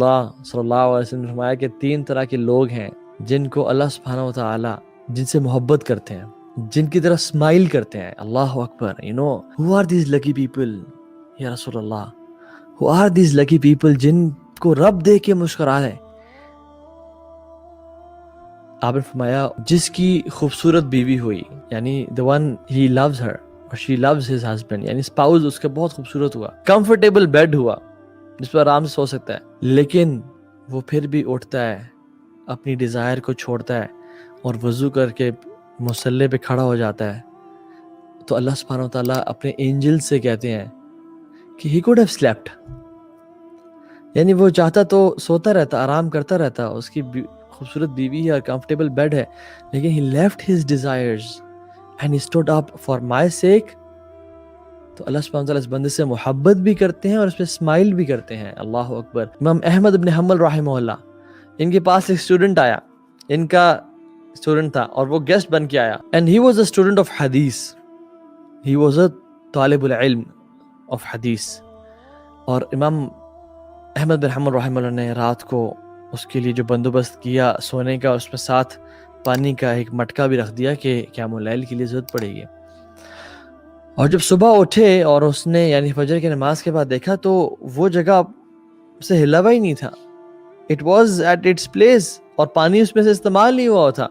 اللہ صلی اللہ علیہ وسلم نے فرمایا کہ 3 طرح کے لوگ ہیں جن کو اللہ سبحانہ و تعالی جن سے محبت کرتے ہیں, جن کی طرح اسمائل کرتے ہیں. اللہ اکبر. who are these lucky people یا رسول اللہ, who are these lucky people جن کو رب دیکھ کے مسکرا ہے. آپ نے فرمایا جس کی خوبصورت بیوی ہوئی, یعنی the one he loves her or she loves his husband, یعنی spouse اس کا بہت خوبصورت ہوا, comfortable bed ہوا جس پر آرام سے سو سکتا ہے, لیکن وہ پھر بھی اٹھتا ہے, اپنی ڈیزائر کو چھوڑتا ہے اور وضو کر کے مصلی پہ کھڑا ہو جاتا ہے, تو اللہ سبحانہ وتعالیٰ اپنے اینجل سے کہتے ہیں کہ he could have slept, یعنی وہ چاہتا تو سوتا رہتا, آرام کرتا رہتا, اس کی خوبصورت بیوی ہے اور کمفرٹیبل بیڈ ہے, لیکن he left his desires and he stood up for my sake. تو اللہ سبحانہ وتعالیٰ اس بندے سے محبت بھی کرتے ہیں اور اس پہ اسمائل بھی کرتے ہیں. اللہ اکبر. امام احمد بن حنبل رحمہ اللہ, ان کے پاس ایک اسٹوڈنٹ آیا, ان کا اسٹوڈنٹ تھا اور وہ گیسٹ بن کے آیا, and he was a student of حدیث, he was a طالب العلم of حدیث. اور امام احمد بن حنبل رحمہ اللہ نے رات کو اس کے لیے جو بندوبست کیا سونے کا, اس میں ساتھ پانی کا ایک مٹکا بھی رکھ دیا کہ قیام اللیل کے لیے ضرورت پڑے گی. اور جب صبح اٹھے اور اس نے یعنی فجر کی نماز کے بعد دیکھا تو وہ جگہ سے ہلا ہوا ہی نہیں تھا, it was at its place, اور پانی اس میں سے استعمال نہیں ہوا تھا.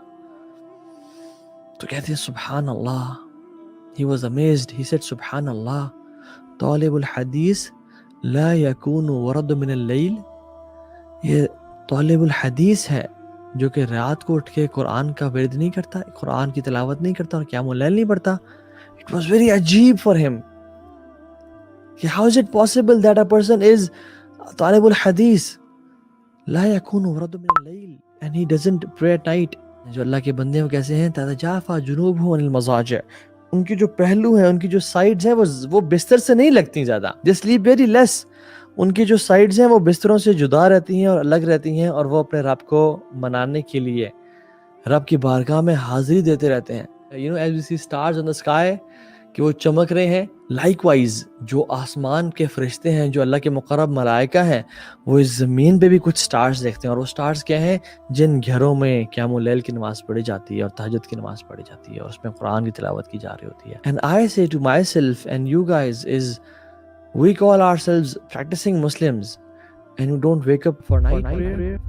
تو کہتے ہیں سبحان اللہ, he was amazed, he said سبحان اللہ, طالب الحدیث لا يكون ورد من اللیل, یہ طالب الحدیث ہے جو کہ رات کو اٹھ کے قرآن کا ورد نہیں کرتا, قرآن کی تلاوت نہیں کرتا اور قیام اللیل نہیں پڑھتا. It was very عجیب for him. How is it possible that a person is طالب الحدیث لا يكون ورد من اللیل and he doesn't pray at night. جو اللہ کے بندے وہ کیسے ہیں, تتجافى جنوبهم عن المضاجع, ان کی جو پہلو ہیں, ان کی جو سائڈز ہیں وہ بستر سے نہیں لگتی زیادہ, they sleep very less. ان کی جو سائڈز ہیں وہ بستروں سے جدا رہتی ہیں اور الگ رہتی ہیں, اور وہ اپنے رب کو منانے کے لیے رب کی بارگاہ میں حاضری دیتے رہتے ہیں. as we see stars in the sky, کہ وہ چمک رہے ہیں. لائک وائز جو آسمان کے فرشتے ہیں, جو اللہ کے مقرب ملائکہ ہیں, وہ اس زمین پہ بھی کچھ سٹارز دیکھتے ہیں, اور وہ سٹارز کیا ہیں, جن گھروں میں قیام اللیل کی نماز پڑھی جاتی ہے اور تہجد کی نماز پڑھی جاتی ہے اور اس میں قرآن کی تلاوت کی جا رہی ہوتی ہے. And I say to myself and you guys is, we call ourselves practicing Muslims and you don't wake up for night prayer.